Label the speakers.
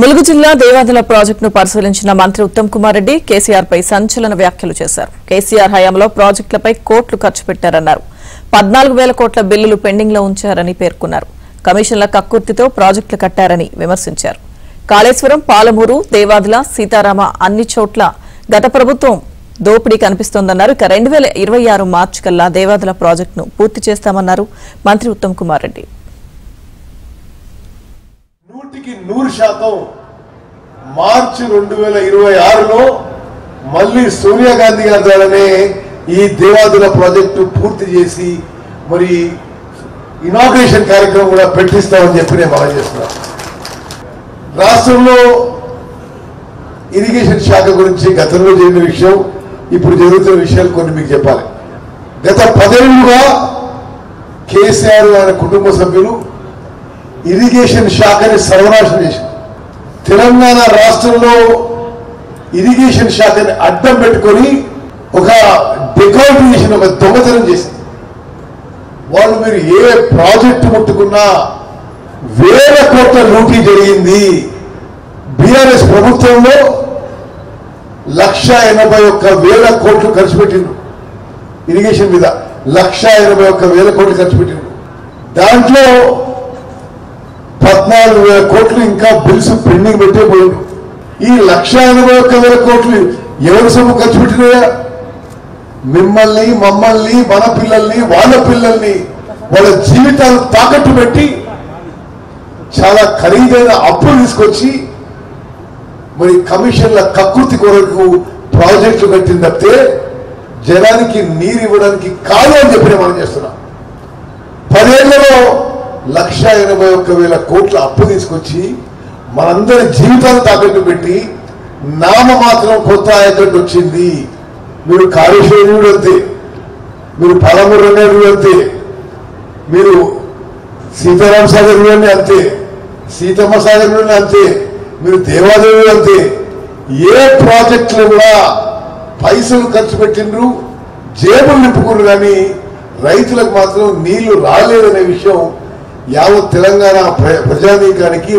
Speaker 1: ములుగు జిల్లా దేవాదుల ప్రాజెక్టును పరిశీలించిన మంత్రి ఉత్తమ్ కుమార్ రెడ్డి కేసీఆర్ పై సంచలన వ్యాఖ్యలు చేశారు. కేసీఆర్ హయాంలో ప్రాజెక్టులపై కోట్లు ఖర్చు పెట్టారన్నారు. 14,000 కోట్ల బిల్లులు పెండింగ్ లో ఉంచారని పేర్కొన్నారు. కమిషన్ల కక్కుర్తితో ప్రాజెక్టులు కట్టారని విమర్శించారు. కాళేశ్వరం, పాలమూరు, దేవాదుల, సీతారామ అన్ని చోట్ల గత ప్రభుత్వం దోపిడీ కనిపిస్తోందన్నారు. ఇక 2026 మార్చి కల్లా దేవాదుల ప్రాజెక్టును పూర్తి చేస్తామన్నారు మంత్రి ఉత్తమ్ కుమార్ రెడ్డి.
Speaker 2: 100% మార్చి 2026లో మళ్ళీ సోనియా గాంధీ గారి ద్వారానే ఈ దేవాదుల ప్రాజెక్టు పూర్తి చేసి మరి ఇనాగ్రేషన్ కార్యక్రమం కూడా పెట్టిస్తామని చెప్పి నేను మనం చేస్తున్నాను. రాష్ట్రంలో ఇరిగేషన్ శాఖ గురించి గతంలో జరిగిన విషయం, ఇప్పుడు జరుగుతున్న విషయాలు కొన్ని మీకు చెప్పాలి. గత 10 ఏళ్లుగా కేసీఆర్ ఆయన కుటుంబ సభ్యులు ఇరిగేషన్ శాఖని సర్వనాశనం చేశారు. తెలంగాణ రాష్ట్రంలో ఇరిగేషన్ శాఖని అడ్డం పెట్టుకొని ఒక డెకాల్టివేషన్, ఒక దొంగతనం చేసింది. వాళ్ళు మీరు ఏ ప్రాజెక్టు ముట్టుకున్నా 1000 కోట్ల లూటీ జరిగింది. బీఆర్ఎస్ ప్రభుత్వంలో 1,81,000 కోట్లు ఖర్చు పెట్టిండ్రు ఇరిగేషన్ మీద. 1,81,000 కోట్లు ఖర్చు పెట్టిండ్రు. దాంట్లో 14,000 కోట్లు ఇంకా బిల్స్ పెండింగ్ పెట్టే పోయిండు. ఈ 1,81,000 కోట్లు ఎవరి సొమ్ము ఖర్చు పెట్టినాయా? మిమ్మల్ని, మమ్మల్ని, మన పిల్లల్ని, వాళ్ళ పిల్లల్ని, వాళ్ళ జీవితాలు తాకట్టు పెట్టి చాలా ఖరీదైన అప్పులు తీసుకొచ్చి మరి కమిషన్ల కక్కుర్తి కొరకు ప్రాజెక్టులు కట్టింది తప్పితే జనానికి నీరు ఇవ్వడానికి కాదు అని చెప్పి మనం చేస్తున్నాం. 10 ఏళ్లలో 1,81,000 కోట్ల అప్పు తీసుకొచ్చి మనందరి జీవితాలు తాకట్టు పెట్టి నామమాత్రం కొత్త ఆయకట్టు వచ్చింది. మీరు కాళేశ్వరుడు అంతే, మీరు పాలమూరు అంతే, మీరు సీతారామ సాగర్ అంతే, సీతమ్మ సాగర్ అంతే, మీరు దేవాదేవుడు అంతే. ఏ ప్రాజెక్టులు కూడా పైసలు ఖర్చు పెట్టిండ్రు, జేబులు నింపుకున్నారు, కానీ రైతులకు మాత్రం నీళ్లు రాలేదనే విషయం యావత్ తెలంగాణ ప్రజానీకానికి